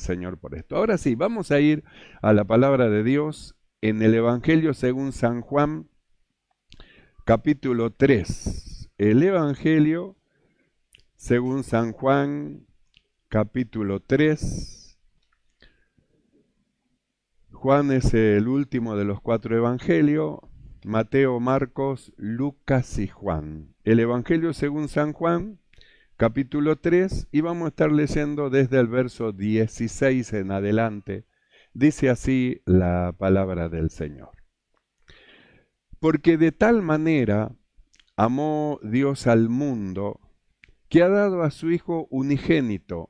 Señor por esto. Ahora sí, vamos a ir a la palabra de Dios en el Evangelio según San Juan, capítulo 3. El Evangelio según San Juan, capítulo 3. Juan es el último de los 4 evangelios: Mateo, Marcos, Lucas y Juan. El Evangelio según San Juan, capítulo 3, y vamos a estar leyendo desde el verso 16 en adelante. Dice así la palabra del Señor. Porque de tal manera amó Dios al mundo, que ha dado a su Hijo unigénito,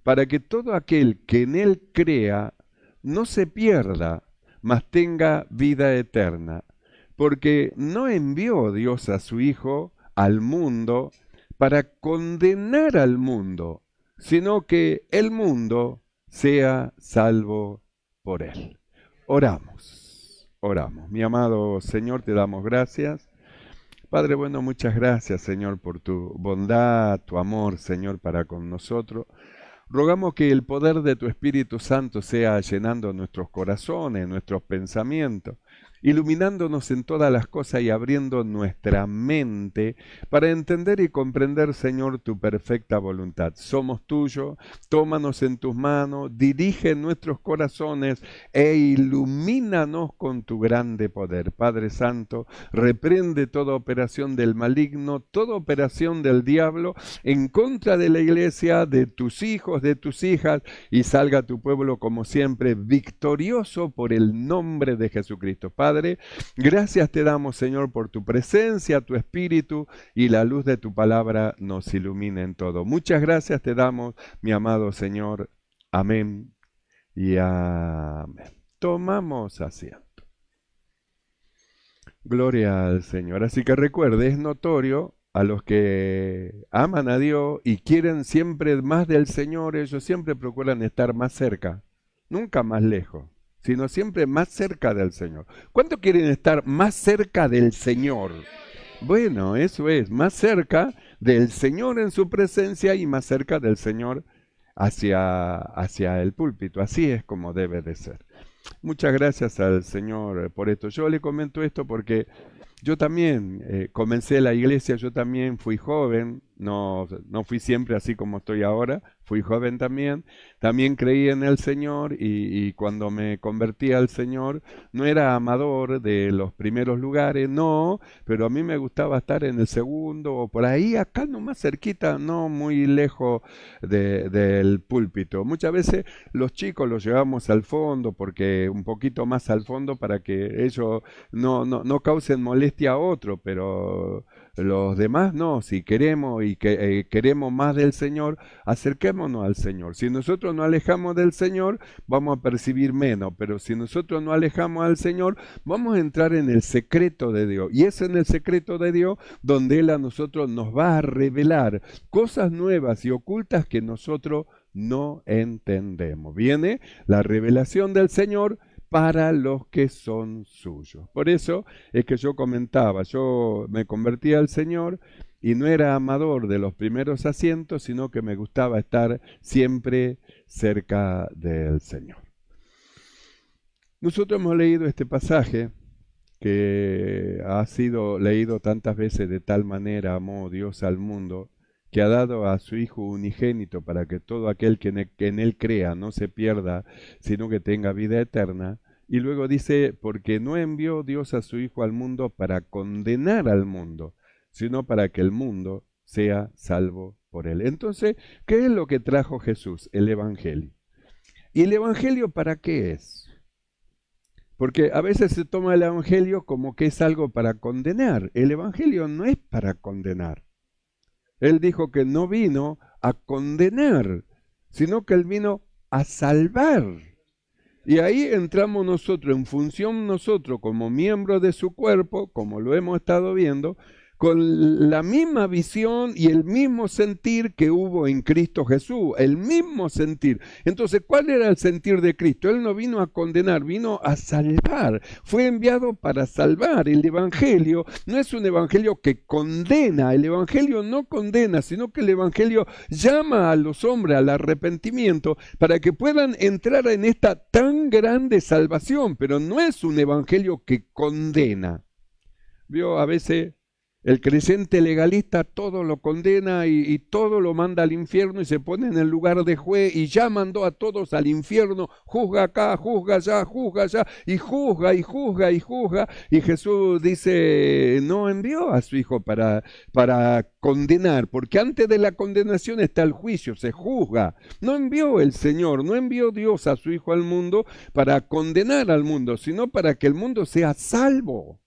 para que todo aquel que en Él crea no se pierda, mas tenga vida eterna. Porque no envió Dios a su Hijo al mundo para condenar al mundo, sino que el mundo sea salvo por Él. Oramos. Mi amado Señor, te damos gracias. Padre bueno, muchas gracias, Señor, por tu bondad, tu amor, Señor, para con nosotros. Rogamos que el poder de tu Espíritu Santo sea llenando nuestros corazones, nuestros pensamientos, iluminándonos en todas las cosas y abriendo nuestra mente para entender y comprender, Señor, tu perfecta voluntad. Somos tuyos, tómanos en tus manos, dirige nuestros corazones e ilumínanos con tu grande poder. Padre Santo, reprende toda operación del maligno, toda operación del diablo en contra de la iglesia, de tus hijos, de tus hijas, y salga tu pueblo como siempre victorioso por el nombre de Jesucristo. Padre, gracias te damos, Señor, por tu presencia, tu espíritu, y la luz de tu palabra nos ilumina en todo. Muchas gracias te damos, mi amado Señor. Amén y amén. Tomamos asiento. Gloria al Señor. Así que recuerde, es notorio a los que aman a Dios y quieren siempre más del Señor, ellos siempre procuran estar más cerca, nunca más lejos, sino siempre más cerca del Señor. ¿Cuánto quieren estar más cerca del Señor? Bueno, eso es, más cerca del Señor en su presencia y más cerca del Señor hacia el púlpito. Así es como debe de ser. Muchas gracias al Señor por esto. Yo le comento esto porque yo también comencé la iglesia, yo también fui joven, no fui siempre así como estoy ahora, fui joven también creí en el Señor y cuando me convertí al Señor no era amador de los primeros lugares, no, pero a mí me gustaba estar en el segundo o por ahí, acá nomás cerquita, no muy lejos del púlpito. Muchas veces los chicos los llevamos al fondo, porque un poquito más al fondo para que ellos no causen molestia a otro, pero los demás no, si queremos y queremos más del Señor, acerquémonos al Señor. Si nosotros nos alejamos del Señor, vamos a percibir menos, pero si nosotros nos alejamos al Señor, vamos a entrar en el secreto de Dios. Y es en el secreto de Dios donde Él a nosotros nos va a revelar cosas nuevas y ocultas que nosotros no entendemos. Viene la revelación del Señor para los que son suyos. Por eso es que yo comentaba, yo me convertí al Señor y no era amador de los primeros asientos, sino que me gustaba estar siempre cerca del Señor. Nosotros hemos leído este pasaje que ha sido leído tantas veces: de tal manera amó Dios al mundo, que ha dado a su Hijo unigénito para que todo aquel que en Él crea no se pierda, sino que tenga vida eterna. Y luego dice, porque no envió Dios a su Hijo al mundo para condenar al mundo, sino para que el mundo sea salvo por Él. Entonces, ¿qué es lo que trajo Jesús? El Evangelio. ¿Y el Evangelio para qué es? Porque a veces se toma el Evangelio como que es algo para condenar. El Evangelio no es para condenar. Él dijo que no vino a condenar, sino que Él vino a salvar. Y ahí entramos nosotros, en función nosotros como miembros de su cuerpo, como lo hemos estado viendo, con la misma visión y el mismo sentir que hubo en Cristo Jesús, el mismo sentir. Entonces, ¿cuál era el sentir de Cristo? Él no vino a condenar, vino a salvar. Fue enviado para salvar. El Evangelio no es un Evangelio que condena, el Evangelio no condena, sino que el Evangelio llama a los hombres al arrepentimiento para que puedan entrar en esta tan grande salvación, pero no es un Evangelio que condena. Vio, a veces el creyente legalista todo lo condena y todo lo manda al infierno y se pone en el lugar de juez y ya mandó a todos al infierno, juzga acá, juzga allá, y juzga y juzga y juzga. Y Jesús dice, no envió a su Hijo para condenar, porque antes de la condenación está el juicio, se juzga. No envió el Señor, no envió Dios a su Hijo al mundo para condenar al mundo, sino para que el mundo sea salvo.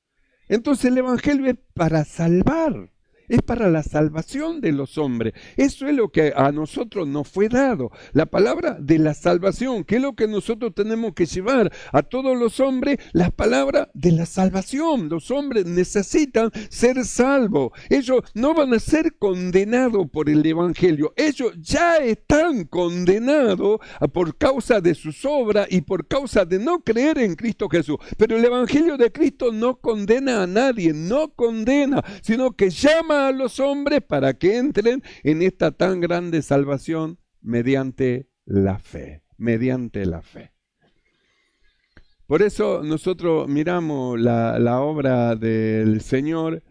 Entonces el Evangelio es para salvar, es para la salvación de los hombres. Eso es lo que a nosotros nos fue dado, la palabra de la salvación, que es lo que nosotros tenemos que llevar a todos los hombres, la palabra de la salvación. Los hombres necesitan ser salvos. Ellos no van a ser condenados por el Evangelio. Ellos ya están condenados por causa de sus obras y por causa de no creer en Cristo Jesús. Pero el Evangelio de Cristo no condena a nadie, no condena, sino que llama a los hombres para que entren en esta tan grande salvación mediante la fe, mediante la fe. Por eso nosotros miramos la obra del Señor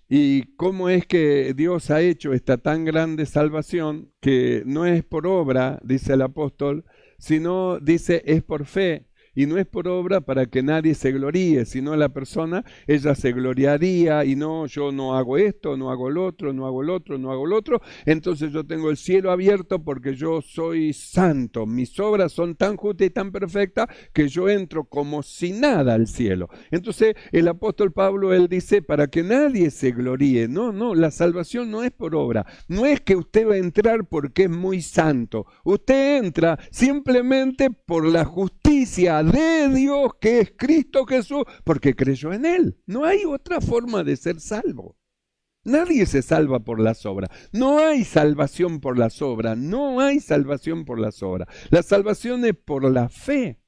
y cómo es que Dios ha hecho esta tan grande salvación, que no es por obra, dice el apóstol, sino dice es por fe. Y no es por obra para que nadie se gloríe, sino la persona, ella se gloriaría y no, yo no hago esto, no hago lo otro, no hago lo otro, no hago lo otro, entonces yo tengo el cielo abierto porque yo soy santo, mis obras son tan justas y tan perfectas que yo entro como si nada al cielo. Entonces el apóstol Pablo, él dice, para que nadie se gloríe, no, la salvación no es por obra, no es que usted va a entrar porque es muy santo, usted entra simplemente por la justicia de Dios que es Cristo Jesús, porque creyó en Él. No hay otra forma de ser salvo. Nadie se salva por las obras. No hay salvación por las obras. No hay salvación por las obras. La salvación es por la fe.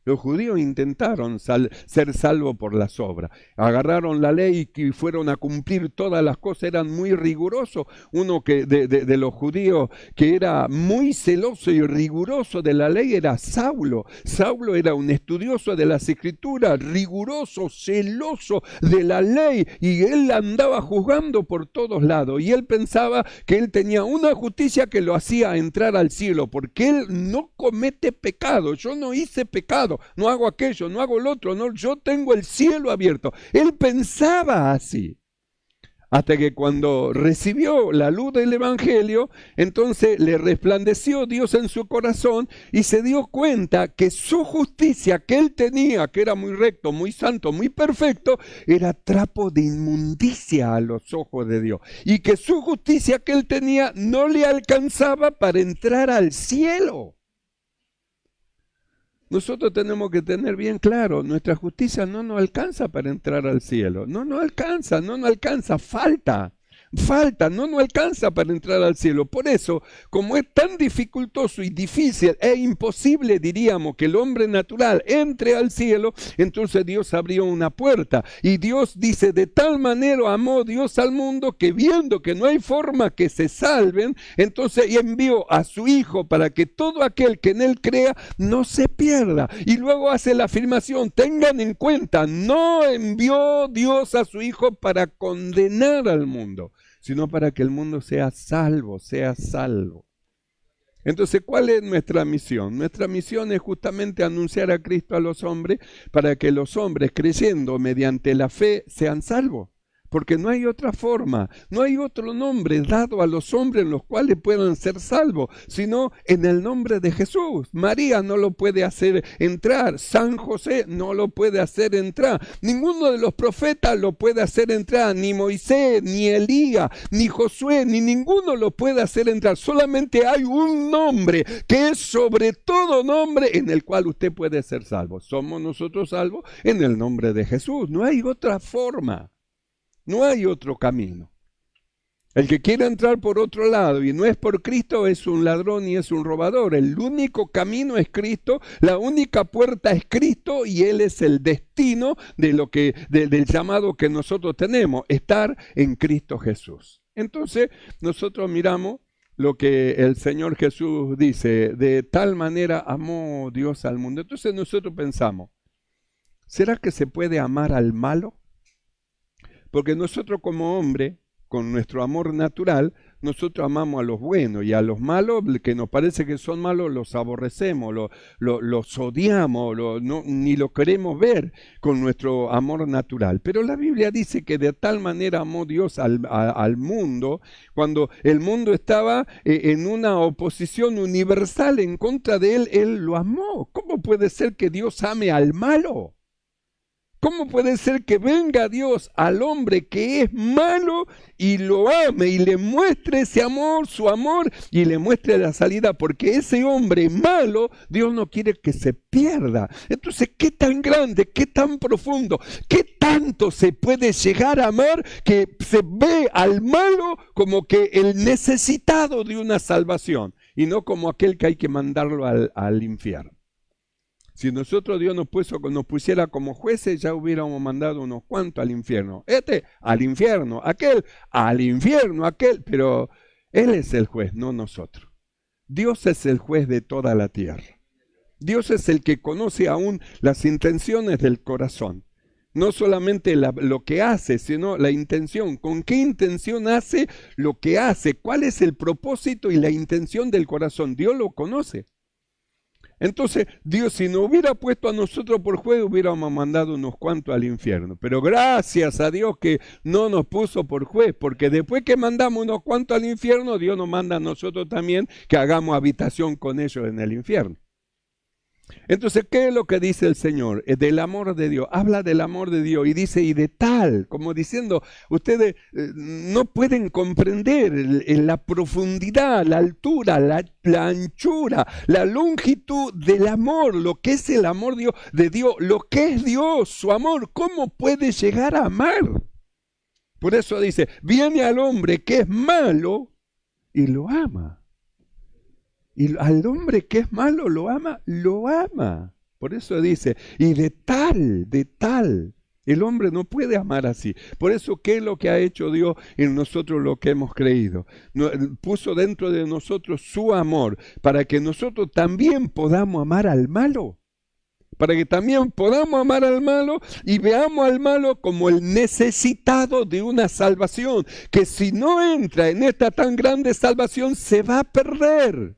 Los judíos intentaron ser salvos por las obras. Agarraron la ley y fueron a cumplir todas las cosas. Eran muy rigurosos. Uno que de los judíos que era muy celoso y riguroso de la ley era Saulo. Saulo era un estudioso de las Escrituras, riguroso, celoso de la ley. Y él andaba juzgando por todos lados. Y él pensaba que él tenía una justicia que lo hacía entrar al cielo. Porque él no comete pecado. Yo no hice pecado. No hago aquello, no hago lo otro, no, yo tengo el cielo abierto. Él pensaba así. Hasta que cuando recibió la luz del Evangelio, entonces le resplandeció Dios en su corazón y se dio cuenta que su justicia que él tenía, que era muy recto, muy santo, muy perfecto, era trapo de inmundicia a los ojos de Dios. Y que su justicia que él tenía no le alcanzaba para entrar al cielo. Nosotros tenemos que tener bien claro, nuestra justicia no nos alcanza para entrar al cielo. No nos alcanza, falta, no nos alcanza para entrar al cielo. Por eso, como es tan dificultoso y difícil e imposible, diríamos, que el hombre natural entre al cielo, entonces Dios abrió una puerta. Y Dios dice, de tal manera amó Dios al mundo que viendo que no hay forma que se salven, entonces envió a su Hijo para que todo aquel que en Él crea no se pierda. Y luego hace la afirmación, tengan en cuenta, no envió Dios a su Hijo para condenar al mundo, sino para que el mundo sea salvo, sea salvo. Entonces, ¿cuál es nuestra misión? Nuestra misión es justamente anunciar a Cristo a los hombres para que los hombres, creyendo mediante la fe, sean salvos. Porque no hay otra forma, no hay otro nombre dado a los hombres en los cuales puedan ser salvos, sino en el nombre de Jesús. María no lo puede hacer entrar, San José no lo puede hacer entrar, ninguno de los profetas lo puede hacer entrar, ni Moisés, ni Elías, ni Josué, ni ninguno lo puede hacer entrar. Solamente hay un nombre que es sobre todo nombre en el cual usted puede ser salvo. Somos nosotros salvos en el nombre de Jesús, no hay otra forma. No hay otro camino. El que quiere entrar por otro lado y no es por Cristo es un ladrón y es un robador. El único camino es Cristo, la única puerta es Cristo y Él es el destino de del llamado que nosotros tenemos, estar en Cristo Jesús. Entonces nosotros miramos lo que el Señor Jesús dice, de tal manera amó Dios al mundo. Entonces nosotros pensamos, ¿será que se puede amar al malo? Porque nosotros como hombre, con nuestro amor natural, nosotros amamos a los buenos y a los malos, que nos parece que son malos, los aborrecemos, los odiamos, ni lo queremos ver con nuestro amor natural. Pero la Biblia dice que de tal manera amó Dios al mundo, cuando el mundo estaba en una oposición universal en contra de él, Él lo amó. ¿Cómo puede ser que Dios ame al malo? ¿Cómo puede ser que venga Dios al hombre que es malo y lo ame y le muestre ese amor, su amor, y le muestre la salida? Porque ese hombre malo, Dios no quiere que se pierda. Entonces, ¿qué tan grande, qué tan profundo, qué tanto se puede llegar a amar que se ve al malo como que el necesitado de una salvación y no como aquel que hay que mandarlo al infierno? Si nosotros Dios nos pusiera como jueces, ya hubiéramos mandado unos cuantos al infierno. Al infierno, aquel, al infierno, aquel. Pero Él es el juez, no nosotros. Dios es el juez de toda la tierra. Dios es el que conoce aún las intenciones del corazón. No solamente lo que hace, sino la intención. ¿Con qué intención hace lo que hace? ¿Cuál es el propósito y la intención del corazón? Dios lo conoce. Entonces, Dios, si no hubiera puesto a nosotros por juez, hubiéramos mandado unos cuantos al infierno. Pero gracias a Dios que no nos puso por juez, porque después que mandamos unos cuantos al infierno, Dios nos manda a nosotros también que hagamos habitación con ellos en el infierno. Entonces, ¿qué es lo que dice el Señor? Del amor de Dios. Habla del amor de Dios y dice, y de tal, como diciendo, ustedes no pueden comprender la profundidad, la altura, la anchura, la longitud del amor, lo que es el amor de Dios, lo que es Dios, su amor, ¿cómo puede llegar a amar? Por eso dice, viene al hombre que es malo y lo ama. Y al hombre que es malo lo ama, lo ama. Por eso dice, y de tal, el hombre no puede amar así. Por eso, ¿qué es lo que ha hecho Dios en nosotros lo que hemos creído? Puso dentro de nosotros su amor para que nosotros también podamos amar al malo. Para que también podamos amar al malo y veamos al malo como el necesitado de una salvación, que si no entra en esta tan grande salvación se va a perder.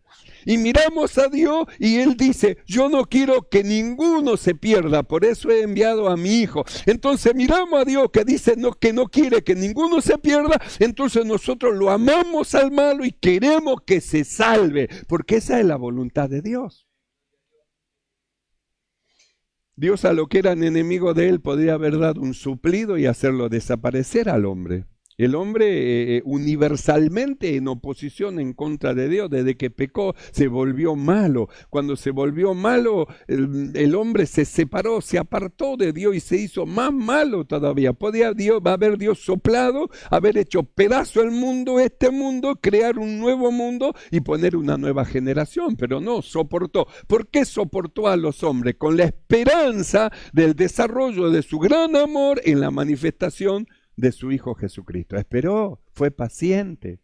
Y miramos a Dios y Él dice, yo no quiero que ninguno se pierda, por eso he enviado a mi Hijo. Entonces miramos a Dios que dice que no quiere que ninguno se pierda, entonces nosotros lo amamos al malo y queremos que se salve, porque esa es la voluntad de Dios. Dios a lo que eran enemigos de Él podría haber dado un suplido y hacerlo desaparecer al hombre. El hombre universalmente en oposición en contra de Dios, desde que pecó se volvió malo. Cuando se volvió malo, el hombre se separó, se apartó de Dios y se hizo más malo todavía. Podía haber Dios soplado, haber hecho pedazo el mundo, este mundo, crear un nuevo mundo y poner una nueva generación, pero no, soportó. ¿Por qué soportó a los hombres? Con la esperanza del desarrollo de su gran amor en la manifestación de su Hijo Jesucristo. Esperó, fue paciente.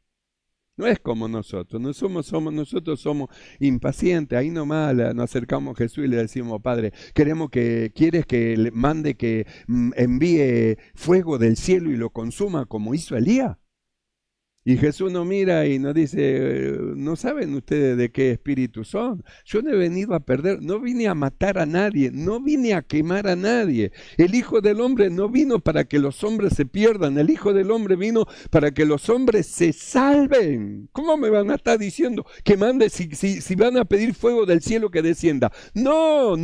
No es como nosotros, nosotros somos impacientes. Ahí nomás nos acercamos a Jesús y le decimos, Padre, ¿quieres que le mande que envíe fuego del cielo y lo consuma como hizo Elías? Y Jesús nos mira y nos dice, ¿no saben ustedes de qué espíritu son? Yo no he venido a perder, no vine a matar a nadie, no vine a quemar a nadie. El Hijo del Hombre no vino para que los hombres se pierdan, el Hijo del Hombre vino para que los hombres se salven. ¿Cómo me van a estar diciendo que mande si van a pedir fuego del cielo que descienda? No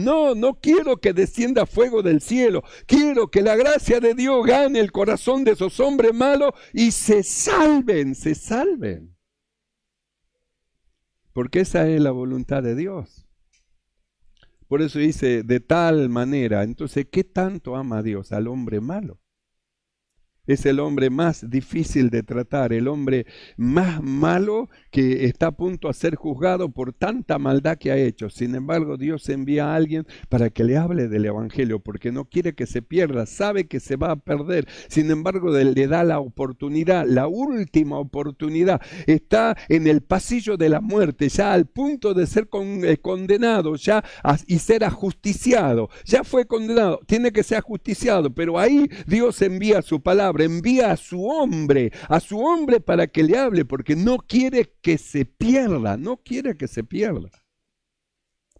quiero que descienda fuego del cielo. Quiero que la gracia de Dios gane el corazón de esos hombres malos y se salven. Porque esa es la voluntad de Dios. Por eso dice, de tal manera. Entonces, ¿qué tanto ama Dios al hombre malo? Es el hombre más difícil de tratar, el hombre más malo que está a punto a ser juzgado por tanta maldad que ha hecho. Sin embargo, Dios envía a alguien para que le hable del Evangelio, porque no quiere que se pierda, sabe que se va a perder. Sin embargo, le da la oportunidad, la última oportunidad. Está en el pasillo de la muerte, ya al punto de ser condenado ya y ser ajusticiado. Ya fue condenado, tiene que ser ajusticiado, pero ahí Dios envía su palabra, envía a su hombre para que le hable, porque no quiere que se pierda, no quiere que se pierda.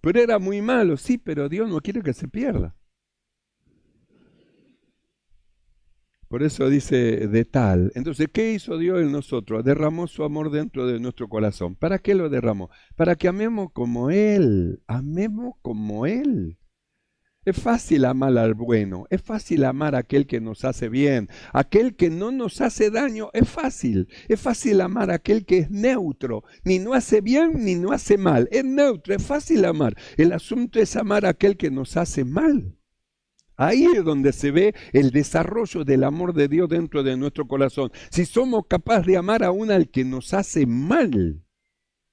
Pero era muy malo, sí, pero Dios no quiere que se pierda. Por eso dice de tal. Entonces, ¿qué hizo Dios en nosotros? Derramó su amor dentro de nuestro corazón. ¿Para qué lo derramó? Para que amemos como Él, amemos como Él. Es fácil amar al bueno, es fácil amar a aquel que nos hace bien, aquel que no nos hace daño, es fácil amar a aquel que es neutro, ni no hace bien ni no hace mal, es neutro, es fácil amar. El asunto es amar a aquel que nos hace mal. Ahí es donde se ve el desarrollo del amor de Dios dentro de nuestro corazón. Si somos capaces de amar aún al que nos hace mal.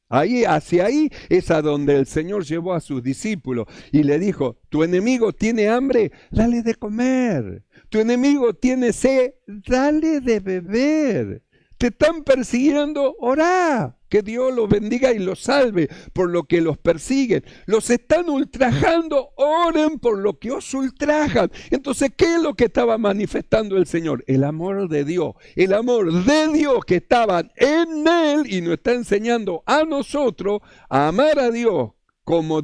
Hacia ahí es a donde el Señor llevó a sus discípulos y le dijo, tu enemigo tiene hambre, dale de comer. Tu enemigo tiene sed, dale de beber. Te están persiguiendo, orá, que Dios los bendiga y los salve por lo que los persiguen. Los están ultrajando, oren por lo que os ultrajan. Entonces, ¿qué es lo que estaba manifestando el Señor? El amor de Dios que estaba en Él y nos está enseñando a nosotros a amar a Dios como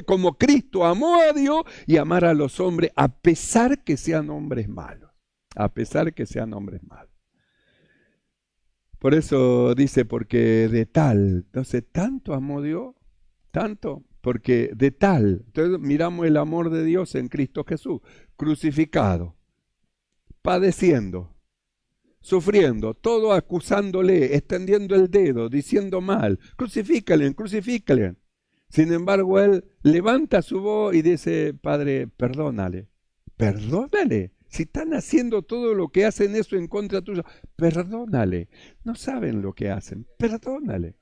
como Cristo amó a Dios y amar a los hombres a pesar que sean hombres malos. A pesar que sean hombres malos. Por eso dice, porque de tal, entonces tanto amó Dios, tanto, porque de tal, entonces miramos el amor de Dios en Cristo Jesús, crucificado, padeciendo, sufriendo, todo acusándole, extendiendo el dedo, diciendo mal, crucifícale, crucifícale. Sin embargo, él levanta su voz y dice, Padre, perdónale, perdónale. Si están haciendo todo lo que hacen eso en contra tuya, perdónale. No saben lo que hacen, perdónale.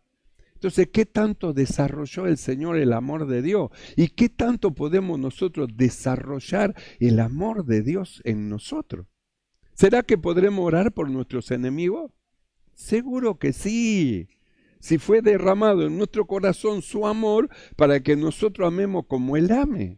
Entonces, ¿qué tanto desarrolló el Señor el amor de Dios? ¿Y qué tanto podemos nosotros desarrollar el amor de Dios en nosotros? ¿Será que podremos orar por nuestros enemigos? Seguro que sí. Si fue derramado en nuestro corazón su amor para que nosotros amemos como Él ame.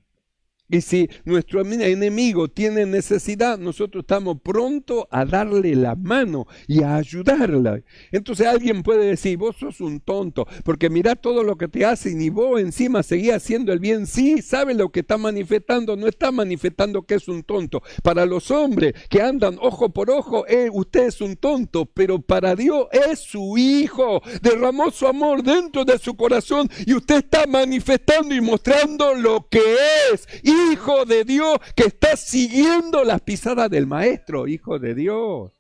Y si nuestro enemigo tiene necesidad, nosotros estamos prontos a darle la mano y a ayudarla. Entonces alguien puede decir, vos sos un tonto, porque mirá todo lo que te hacen y vos encima seguís haciendo el bien. Sí, sabe lo que está manifestando, no está manifestando que es un tonto. Para los hombres que andan ojo por ojo, usted es un tonto, pero para Dios es su hijo. Derramó su amor dentro de su corazón y usted está manifestando y mostrando lo que es. Hijo de Dios, que está siguiendo las pisadas del Maestro, hijo de Dios.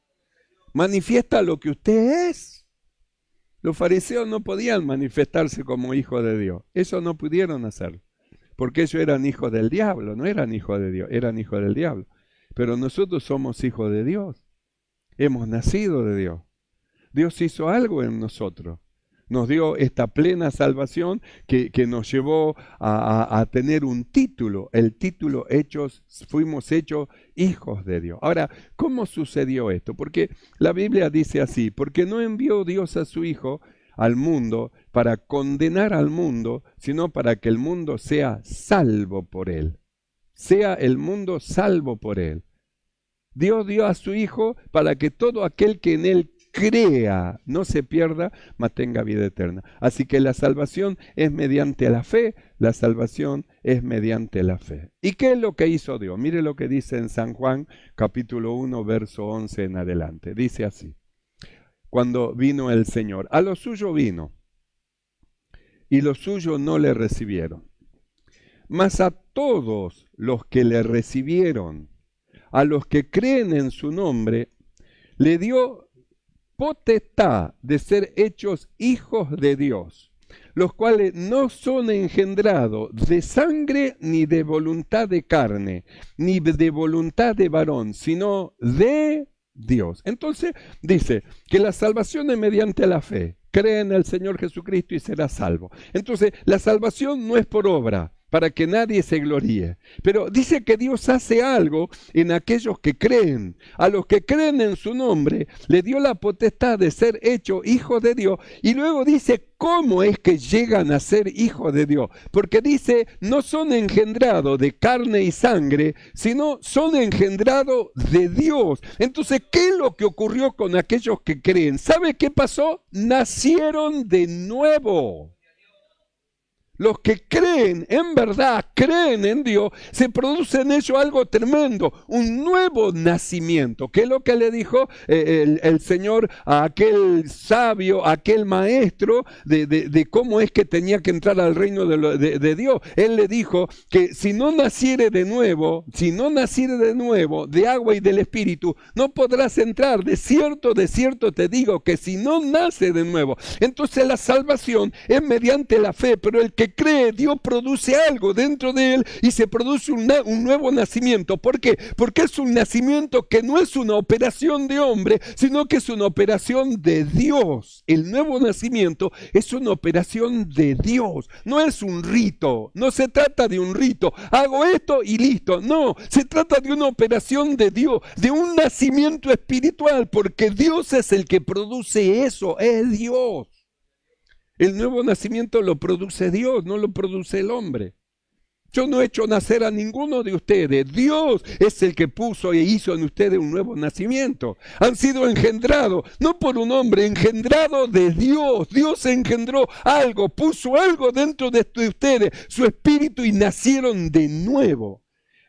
Manifiesta lo que usted es. Los fariseos no podían manifestarse como hijos de Dios. Ellos no pudieron hacerlo, porque ellos eran hijos del diablo, no eran hijos de Dios, eran hijos del diablo. Pero nosotros somos hijos de Dios. Hemos nacido de Dios. Dios hizo algo en nosotros. Nos dio esta plena salvación que nos llevó a tener un título, el título fuimos hechos hijos de Dios. Ahora, ¿cómo sucedió esto? Porque la Biblia dice así, porque no envió Dios a su Hijo al mundo para condenar al mundo, sino para que el mundo sea salvo por Él. Sea el mundo salvo por Él. Dios dio a su Hijo para que todo aquel que en Él crea, no se pierda, mas tenga vida eterna. Así que la salvación es mediante la fe, la salvación es mediante la fe. ¿Y qué es lo que hizo Dios? Mire lo que dice en San Juan, capítulo 1, verso 11 en adelante. Dice así, cuando vino el Señor, a lo suyo vino, y los suyos no le recibieron. Mas a todos los que le recibieron, a los que creen en su nombre, le dio potestad de ser hechos hijos de Dios, los cuales no son engendrados de sangre ni de voluntad de carne, ni de voluntad de varón, sino de Dios. Entonces dice que la salvación es mediante la fe. Cree en el Señor Jesucristo y serás salvo. Entonces la salvación no es por obra, para que nadie se gloríe. Pero dice que Dios hace algo en aquellos que creen. A los que creen en su nombre, le dio la potestad de ser hecho hijos de Dios. Y luego dice, ¿cómo es que llegan a ser hijos de Dios? Porque dice, no son engendrados de carne y sangre, sino son engendrados de Dios. Entonces, ¿qué es lo que ocurrió con aquellos que creen? ¿Sabe qué pasó? Nacieron de nuevo. Los que creen, en verdad, creen en Dios, se produce en ellos algo tremendo, un nuevo nacimiento. ¿Qué es lo que le dijo el Señor a aquel sabio, a aquel maestro, de cómo es que tenía que entrar al reino de Dios? Él le dijo que si no naciere de nuevo, de agua y del Espíritu, no podrás entrar. De cierto te digo que si no nace de nuevo. Entonces la salvación es mediante la fe, pero el que cree, Dios produce algo dentro de él y se produce un nuevo nacimiento. ¿Por qué? Porque es un nacimiento que no es una operación de hombre, sino que es una operación de Dios. El nuevo nacimiento es una operación de Dios, no es un rito, no se trata de un rito, hago esto y listo. No, se trata de una operación de Dios, de un nacimiento espiritual, porque Dios es el que produce eso, es Dios. El nuevo nacimiento lo produce Dios, no lo produce el hombre. Yo no he hecho nacer a ninguno de ustedes. Dios es el que puso e hizo en ustedes un nuevo nacimiento. Han sido engendrados, no por un hombre, engendrados de Dios. Dios engendró algo, puso algo dentro de ustedes, su espíritu, y nacieron de nuevo.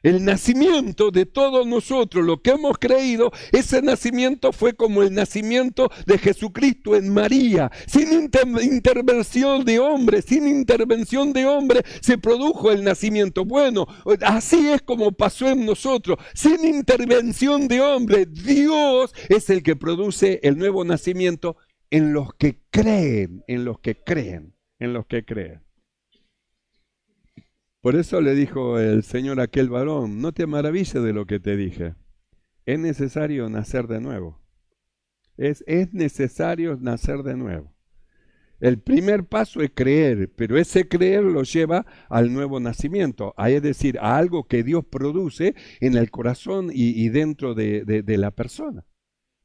El nacimiento de todos nosotros, lo que hemos creído, ese nacimiento fue como el nacimiento de Jesucristo en María. Sin intervención de hombre, se produjo el nacimiento. Bueno, así es como pasó en nosotros. Sin intervención de hombre, Dios es el que produce el nuevo nacimiento en los que creen. Por eso le dijo el Señor a aquel varón, no te maravilles de lo que te dije. Es necesario nacer de nuevo. Es necesario nacer de nuevo. El primer paso es creer, pero ese creer lo lleva al nuevo nacimiento, es decir, a algo que Dios produce en el corazón y dentro de la persona.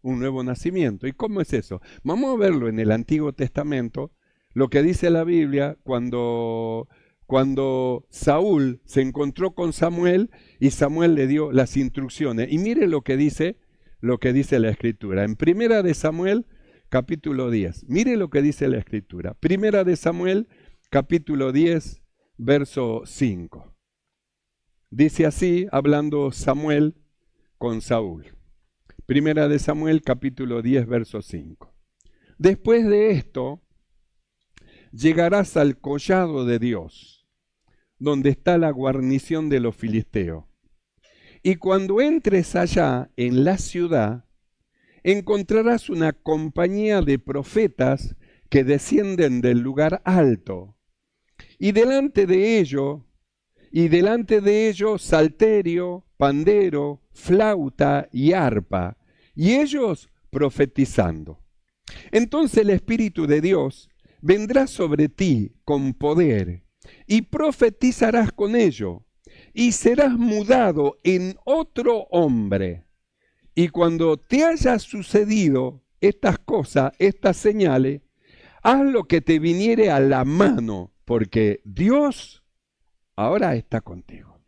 Un nuevo nacimiento. ¿Y cómo es eso? Vamos a verlo en el Antiguo Testamento, lo que dice la Biblia cuando Saúl se encontró con Samuel y Samuel le dio las instrucciones. Y mire lo que dice la Escritura. En Primera de Samuel, capítulo 10. Mire lo que dice la Escritura. Primera de Samuel, capítulo 10, verso 5. Dice así, hablando Samuel con Saúl. Primera de Samuel, capítulo 10, verso 5. Después de esto, llegarás al collado de Dios, donde está la guarnición de los filisteos. Y cuando entres allá en la ciudad, encontrarás una compañía de profetas que descienden del lugar alto. Y delante de ellos salterio, pandero, flauta y arpa, y ellos profetizando. Entonces el Espíritu de Dios vendrá sobre ti con poder, y profetizarás con ello, y serás mudado en otro hombre. Y cuando te haya sucedido estas cosas, estas señales, haz lo que te viniere a la mano, porque Dios ahora está contigo.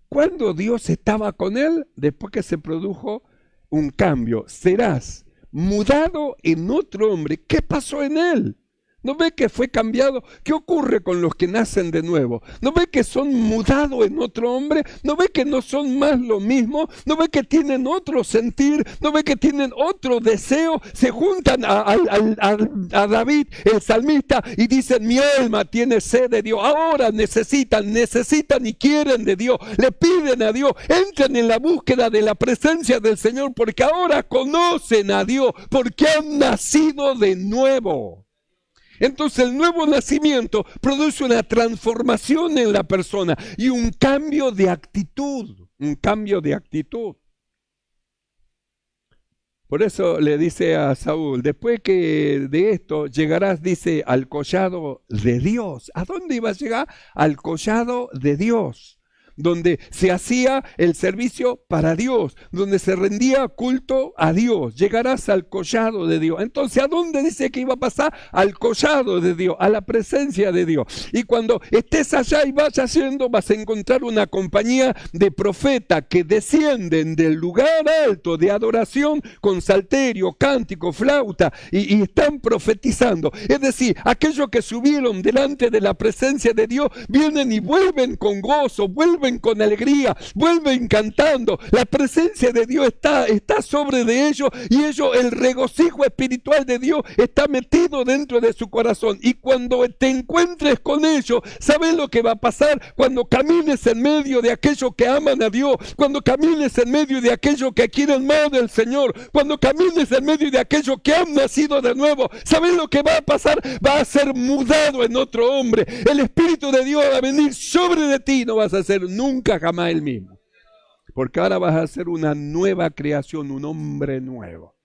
Cuando Dios estaba con él, después que se produjo un cambio, serás mudado en otro hombre. ¿Qué pasó en él? ¿No ve que fue cambiado? ¿Qué ocurre con los que nacen de nuevo? ¿No ve que son mudados en otro hombre? ¿No ve que no son más lo mismo? ¿No ve que tienen otro sentir? ¿No ve que tienen otro deseo? Se juntan a David, el salmista, y dicen, mi alma tiene sed de Dios. Ahora necesitan y quieren de Dios. Le piden a Dios, entren en la búsqueda de la presencia del Señor, porque ahora conocen a Dios, porque han nacido de nuevo. Entonces el nuevo nacimiento produce una transformación en la persona y un cambio de actitud. Por eso le dice a Saúl, después que de esto llegarás, dice, al collado de Dios. ¿A dónde iba a llegar? Al collado de Dios, donde se hacía el servicio para Dios, donde se rendía culto a Dios. Llegarás al collado de Dios. Entonces, ¿a dónde dice que iba a pasar? Al collado de Dios, a la presencia de Dios. Y cuando estés allá y vayas yendo, vas a encontrar una compañía de profetas que descienden del lugar alto de adoración con salterio, cántico, flauta y están profetizando. Es decir, aquellos que subieron delante de la presencia de Dios vienen y vuelven con gozo, vuelven con alegría, vuelven cantando. La presencia de Dios está sobre de ellos y ellos, el regocijo espiritual de Dios está metido dentro de su corazón. Y cuando te encuentres con ellos, ¿sabes lo que va a pasar? Cuando camines en medio de aquellos que aman a Dios, cuando camines en medio de aquellos que quieren más del Señor, cuando camines en medio de aquellos que han nacido de nuevo, ¿sabes lo que va a pasar? Va a ser mudado en otro hombre. El Espíritu de Dios va a venir sobre de ti, no vas a ser nunca jamás el mismo. Porque ahora vas a ser una nueva creación, un hombre nuevo.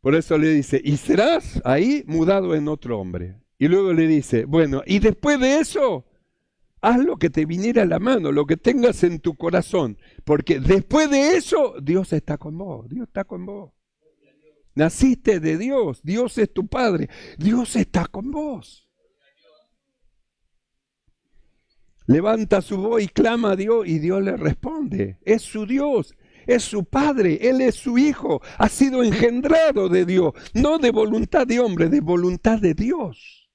Por eso le dice, y serás ahí mudado en otro hombre. Y luego le dice, bueno, y después de eso, haz lo que te viniera a la mano, lo que tengas en tu corazón. Porque después de eso, Dios está con vos, Dios está con vos. Naciste de Dios, Dios es tu Padre, Dios está con vos. Levanta su voz y clama a Dios y Dios le responde. Es su Dios, es su Padre, Él es su Hijo, ha sido engendrado de Dios, no de voluntad de hombre, de voluntad de Dios.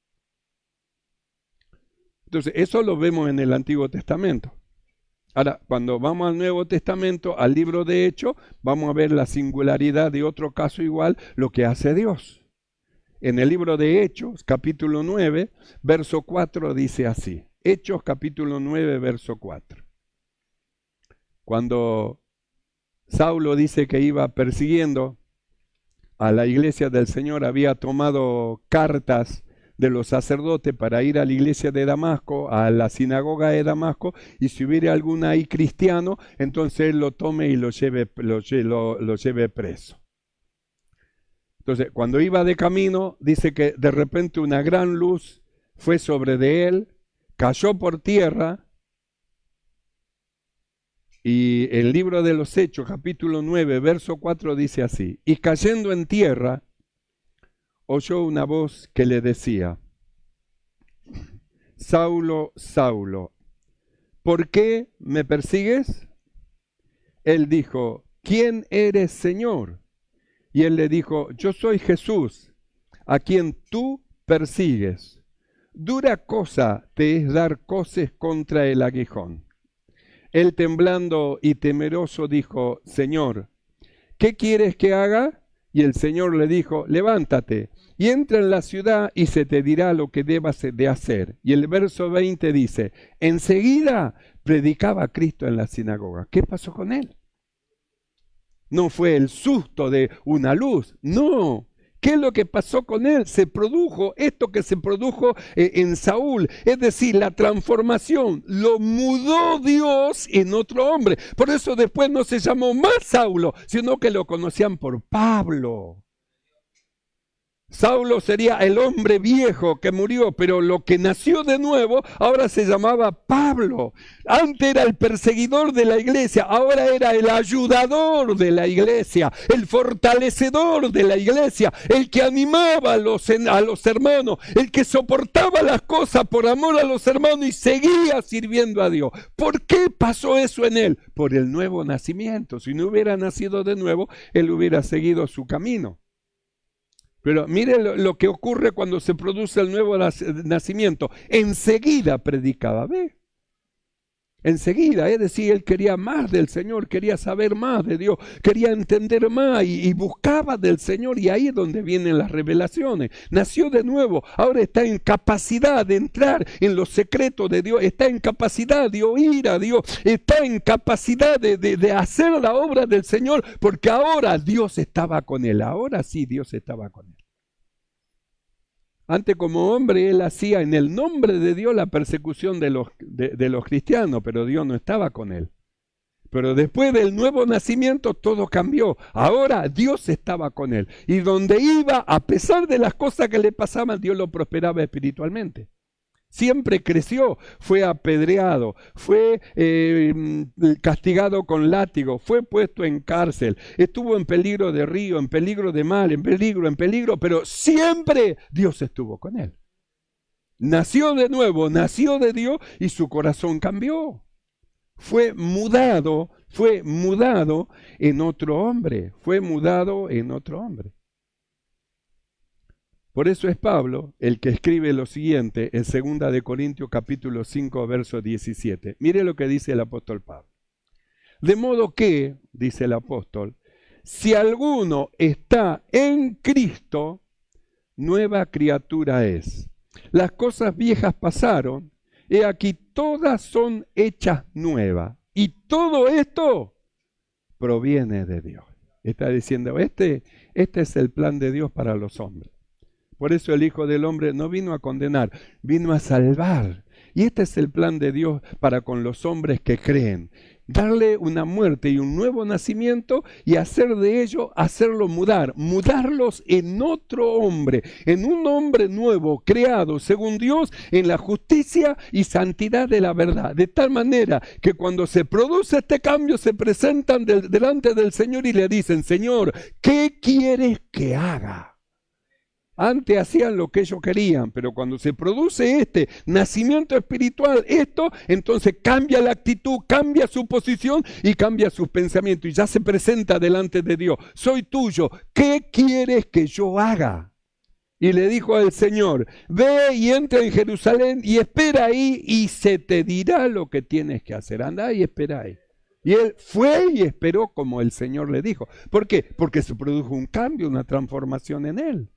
Entonces, eso lo vemos en el Antiguo Testamento. Ahora, cuando vamos al Nuevo Testamento, al libro de Hechos, vamos a ver la singularidad de otro caso igual, lo que hace Dios. En el libro de Hechos, capítulo 9, verso 4, dice así. Hechos capítulo 9, verso 4. Cuando Saulo dice que iba persiguiendo a la iglesia del Señor, había tomado cartas de los sacerdotes para ir a la iglesia de Damasco, a la sinagoga de Damasco, y si hubiera algún ahí cristiano, entonces él lo tome y lo lleve preso. Entonces, cuando iba de camino, dice que de repente una gran luz fue sobre de él, cayó por tierra, y el libro de los Hechos, capítulo 9, verso 4, dice así, y cayendo en tierra, oyó una voz que le decía, Saulo, Saulo, ¿por qué me persigues? Él dijo, ¿quién eres, Señor? Y él le dijo, yo soy Jesús, a quien tú persigues. Dura cosa te es dar coces contra el aguijón. Él temblando y temeroso dijo, Señor, ¿qué quieres que haga? Y el Señor le dijo, levántate y entra en la ciudad y se te dirá lo que debas de hacer. Y el verso 20 dice, enseguida predicaba a Cristo en la sinagoga. ¿Qué pasó con él? No fue el susto de una luz, no. ¿Qué es lo que pasó con él? Se produjo esto que se produjo en Saúl, es decir, la transformación, lo mudó Dios en otro hombre. Por eso después no se llamó más Saulo, sino que lo conocían por Pablo. Saulo sería el hombre viejo que murió, pero lo que nació de nuevo ahora se llamaba Pablo. Antes era el perseguidor de la iglesia, ahora era el ayudador de la iglesia, el fortalecedor de la iglesia, el que animaba a los hermanos, el que soportaba las cosas por amor a los hermanos y seguía sirviendo a Dios. ¿Por qué pasó eso en él? Por el nuevo nacimiento. Si no hubiera nacido de nuevo, él hubiera seguido su camino. Pero mire lo que ocurre cuando se produce el nuevo nacimiento. Enseguida predicaba, ¿ve? Enseguida, es decir, él quería más del Señor, quería saber más de Dios, quería entender más y buscaba del Señor, y ahí es donde vienen las revelaciones. Nació de nuevo, ahora está en capacidad de entrar en los secretos de Dios, está en capacidad de oír a Dios, está en capacidad de hacer la obra del Señor, porque ahora Dios estaba con él, ahora sí Dios estaba con él. Antes, como hombre, él hacía en el nombre de Dios la persecución de los cristianos, pero Dios no estaba con él. Pero después del nuevo nacimiento todo cambió. Ahora Dios estaba con él. Y donde iba, a pesar de las cosas que le pasaban, Dios lo prosperaba espiritualmente. Siempre creció, fue apedreado, fue castigado con látigo, fue puesto en cárcel, estuvo en peligro de río, en peligro de mal, en peligro, pero siempre Dios estuvo con él. Nació de nuevo, nació de Dios y su corazón cambió. Fue mudado en otro hombre, fue mudado en otro hombre. Por eso es Pablo el que escribe lo siguiente en 2 de Corintios capítulo 5, verso 17. Mire lo que dice el apóstol Pablo. De modo que, dice el apóstol, si alguno está en Cristo, nueva criatura es. Las cosas viejas pasaron, he aquí todas son hechas nuevas. Y todo esto proviene de Dios. Está diciendo, este es el plan de Dios para los hombres. Por eso el Hijo del Hombre no vino a condenar, vino a salvar. Y este es el plan de Dios para con los hombres que creen. Darle una muerte y un nuevo nacimiento y hacer de ello, hacerlo mudarlos en otro hombre, en un hombre nuevo, creado según Dios, en la justicia y santidad de la verdad. De tal manera que cuando se produce este cambio se presentan delante del Señor y le dicen, Señor, ¿qué quieres que haga? Antes hacían lo que ellos querían, pero cuando se produce este nacimiento espiritual, entonces cambia la actitud, cambia su posición y cambia sus pensamientos. Y ya se presenta delante de Dios. Soy tuyo, ¿qué quieres que yo haga? Y le dijo al Señor, ve y entra en Jerusalén y espera ahí y se te dirá lo que tienes que hacer. Anda y espera ahí. Y él fue y esperó como el Señor le dijo. ¿Por qué? Porque se produjo un cambio, una transformación en él.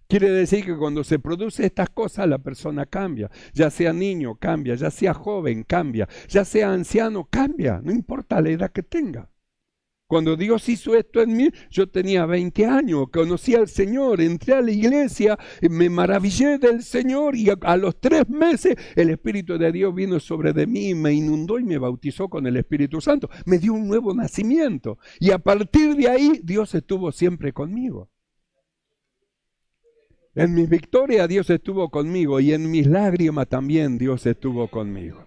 Quiere decir que cuando se produce estas cosas la persona cambia, ya sea niño cambia, ya sea joven cambia, ya sea anciano cambia, no importa la edad que tenga. Cuando Dios hizo esto en mí, yo tenía 20 años, conocí al Señor, entré a la iglesia, me maravillé del Señor y a los 3 meses el Espíritu de Dios vino sobre de mí, me inundó y me bautizó con el Espíritu Santo, me dio un nuevo nacimiento y a partir de ahí Dios estuvo siempre conmigo. En mis victorias Dios estuvo conmigo y en mis lágrimas también Dios estuvo conmigo.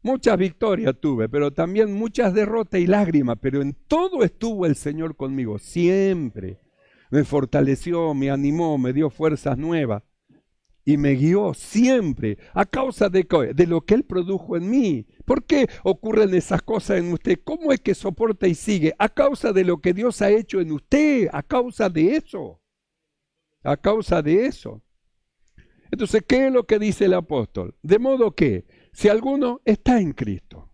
Muchas victorias tuve, pero también muchas derrotas y lágrimas, pero en todo estuvo el Señor conmigo, siempre. Me fortaleció, me animó, me dio fuerzas nuevas y me guió siempre a causa de lo que Él produjo en mí. ¿Por qué ocurren esas cosas en usted? ¿Cómo es que soporta y sigue? A causa de lo que Dios ha hecho en usted, a causa de eso. A causa de eso. Entonces, ¿qué es lo que dice el apóstol? De modo que, si alguno está en Cristo.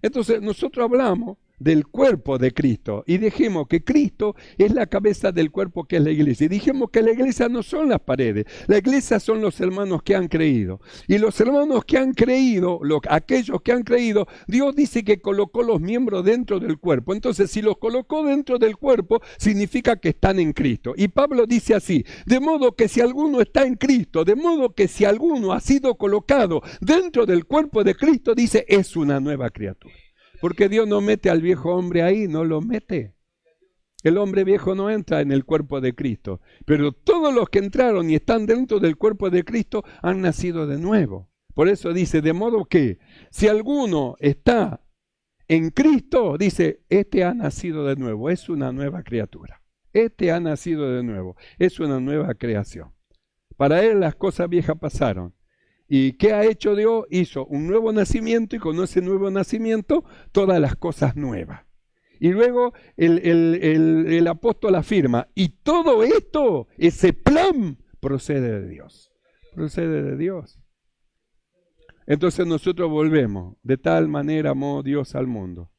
Entonces, nosotros hablamos del cuerpo de Cristo y dijimos que Cristo es la cabeza del cuerpo que es la iglesia. Y dijimos que la iglesia no son las paredes, la iglesia son los hermanos que han creído. Y los hermanos que han creído, aquellos que han creído, Dios dice que colocó los miembros dentro del cuerpo. Entonces, si los colocó dentro del cuerpo, significa que están en Cristo. Y Pablo dice así, de modo que si alguno está en Cristo, de modo que si alguno ha sido colocado dentro del cuerpo de Cristo, dice, es una nueva criatura. Porque Dios no mete al viejo hombre ahí, no lo mete. El hombre viejo no entra en el cuerpo de Cristo. Pero todos los que entraron y están dentro del cuerpo de Cristo han nacido de nuevo. Por eso dice, de modo que si alguno está en Cristo, dice, este ha nacido de nuevo, es una nueva criatura. Este ha nacido de nuevo, es una nueva creación. Para él las cosas viejas pasaron. ¿Y qué ha hecho Dios? Hizo un nuevo nacimiento y con ese nuevo nacimiento todas las cosas nuevas. Y luego el apóstol afirma, y todo esto, ese plan, procede de Dios. Procede de Dios. Entonces nosotros volvemos, de tal manera amó Dios al mundo.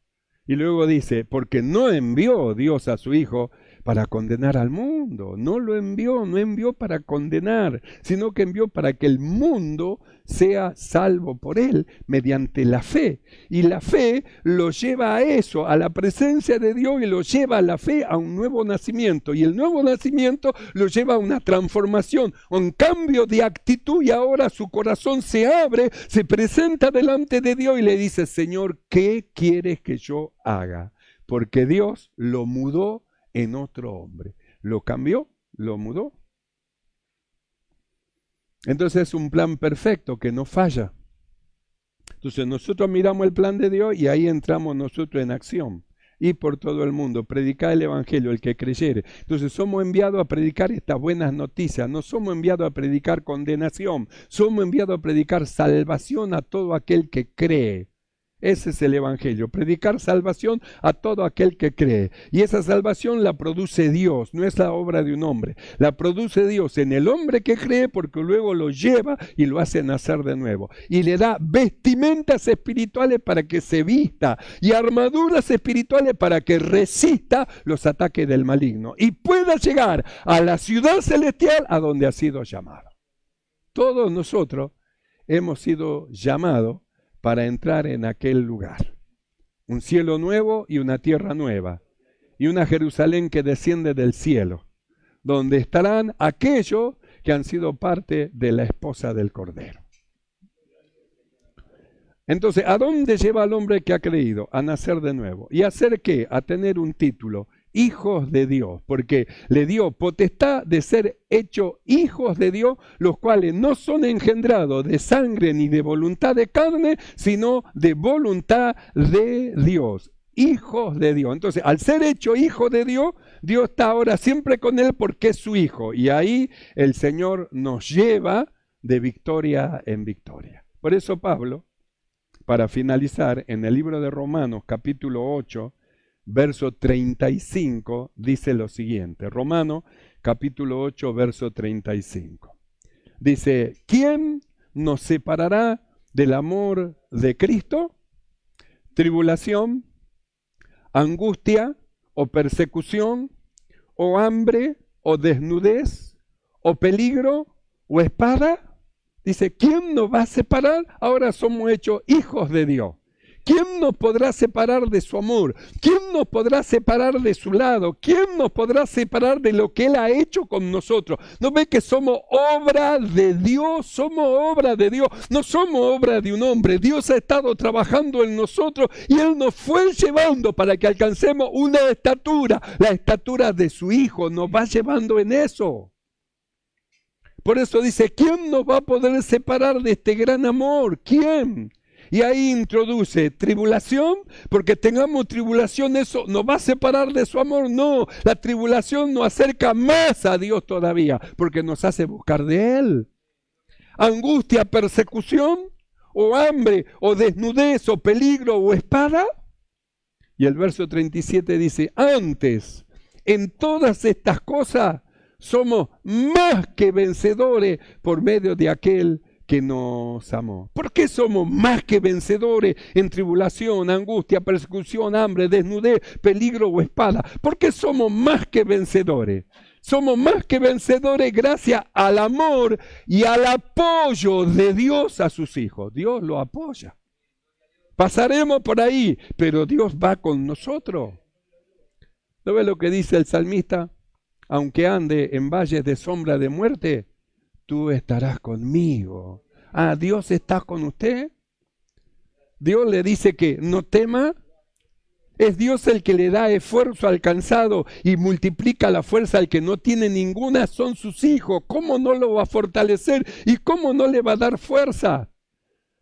Y luego dice, porque no envió Dios a su Hijo para condenar al mundo. No envió para condenar, sino que envió para que el mundo sea salvo por él mediante la fe. Y la fe lo lleva a eso, a la presencia de Dios, y lo lleva a la fe a un nuevo nacimiento. Y el nuevo nacimiento lo lleva a una transformación, un cambio de actitud, y ahora su corazón se abre, se presenta delante de Dios y le dice: Señor, ¿qué quieres que yo haga? Porque Dios lo mudó en otro hombre. Lo cambió, lo mudó. Entonces es un plan perfecto que no falla. Entonces nosotros miramos el plan de Dios y ahí entramos nosotros en acción. Y por todo el mundo, predicar el Evangelio, el que creyere. Entonces somos enviados a predicar estas buenas noticias. No somos enviados a predicar condenación. Somos enviados a predicar salvación a todo aquel que cree. Ese es el Evangelio, predicar salvación a todo aquel que cree. Y esa salvación la produce Dios, no es la obra de un hombre. La produce Dios en el hombre que cree, porque luego lo lleva y lo hace nacer de nuevo. Y le da vestimentas espirituales para que se vista, y armaduras espirituales para que resista los ataques del maligno y pueda llegar a la ciudad celestial a donde ha sido llamado. Todos nosotros hemos sido llamados para entrar en aquel lugar. Un cielo nuevo y una tierra nueva. Y una Jerusalén que desciende del cielo, donde estarán aquellos que han sido parte de la esposa del Cordero. Entonces, ¿a dónde lleva al hombre que ha creído? A nacer de nuevo. ¿Y a hacer qué? A tener un título. Hijos de Dios, porque le dio potestad de ser hechos hijos de Dios, los cuales no son engendrados de sangre ni de voluntad de carne, sino de voluntad de Dios. Hijos de Dios. Entonces, al ser hecho hijo de Dios, Dios está ahora siempre con él porque es su hijo. Y ahí el Señor nos lleva de victoria en victoria. Por eso Pablo, para finalizar, en el libro de Romanos, capítulo 8, verso 35, dice lo siguiente. Romanos, capítulo 8, verso 35. Dice: ¿quién nos separará del amor de Cristo? ¿Tribulación, angustia, o persecución, o hambre, o desnudez, o peligro, o espada? Dice: ¿quién nos va a separar? Ahora somos hechos hijos de Dios. ¿Quién nos podrá separar de su amor? ¿Quién nos podrá separar de su lado? ¿Quién nos podrá separar de lo que Él ha hecho con nosotros? ¿No ve que somos obra de Dios? Somos obra de Dios, no somos obra de un hombre. Dios ha estado trabajando en nosotros y Él nos fue llevando para que alcancemos una estatura, la estatura de su Hijo. Nos va llevando en eso. Por eso dice: ¿quién nos va a poder separar de este gran amor? ¿Quién? Y ahí introduce tribulación, porque tengamos tribulación, ¿eso nos va a separar de su amor? No, la tribulación nos acerca más a Dios todavía, porque nos hace buscar de Él. Angustia, persecución, o hambre, o desnudez, o peligro, o espada. Y el verso 37 dice: antes, en todas estas cosas, somos más que vencedores por medio de aquel que nos amó. ¿Por qué somos más que vencedores en tribulación, angustia, persecución, hambre, desnudez, peligro o espada? ¿Por qué somos más que vencedores? Somos más que vencedores gracias al amor y al apoyo de Dios a sus hijos. Dios lo apoya. Pasaremos por ahí, pero Dios va con nosotros. ¿No ve lo que dice el salmista? Aunque ande en valles de sombra de muerte, tú estarás conmigo. Ah, ¿Dios está con usted? Dios le dice que no tema. Es Dios el que le da esfuerzo al cansado y multiplica la fuerza al que no tiene ninguna. Son sus hijos. ¿Cómo no lo va a fortalecer? ¿Y cómo no le va a dar fuerza?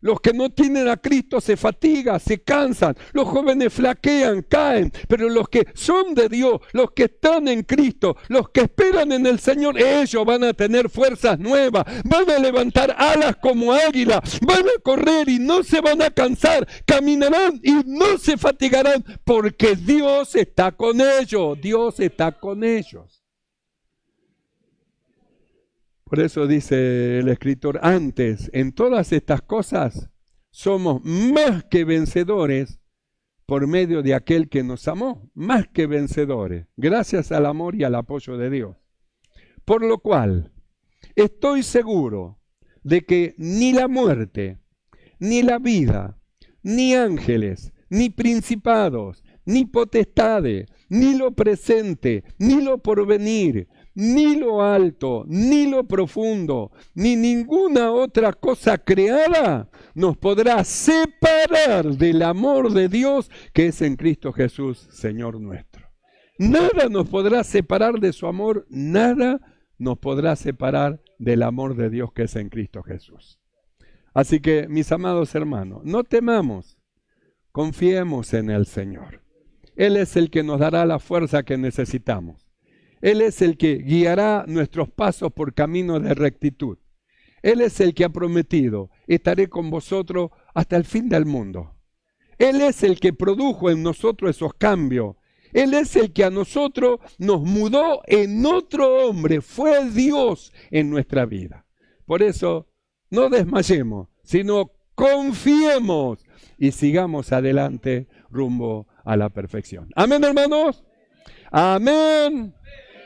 Los que no tienen a Cristo se fatigan, se cansan, los jóvenes flaquean, caen, pero los que son de Dios, los que están en Cristo, los que esperan en el Señor, ellos van a tener fuerzas nuevas, van a levantar alas como águila, van a correr y no se van a cansar, caminarán y no se fatigarán, porque Dios está con ellos, Dios está con ellos. Por eso dice el escritor: antes, en todas estas cosas, somos más que vencedores por medio de aquel que nos amó, más que vencedores, gracias al amor y al apoyo de Dios. Por lo cual, estoy seguro de que ni la muerte, ni la vida, ni ángeles, ni principados, ni potestades, ni lo presente, ni lo porvenir, ni lo alto, ni lo profundo, ni ninguna otra cosa creada nos podrá separar del amor de Dios que es en Cristo Jesús, Señor nuestro. Nada nos podrá separar de su amor, nada nos podrá separar del amor de Dios que es en Cristo Jesús. Así que, mis amados hermanos, no temamos, confiemos en el Señor. Él es el que nos dará la fuerza que necesitamos. Él es el que guiará nuestros pasos por camino de rectitud. Él es el que ha prometido, estaré con vosotros hasta el fin del mundo. Él es el que produjo en nosotros esos cambios. Él es el que a nosotros nos mudó en otro hombre. Fue Dios en nuestra vida. Por eso, no desmayemos, sino confiemos y sigamos adelante rumbo a la perfección. Amén, hermanos. Amén.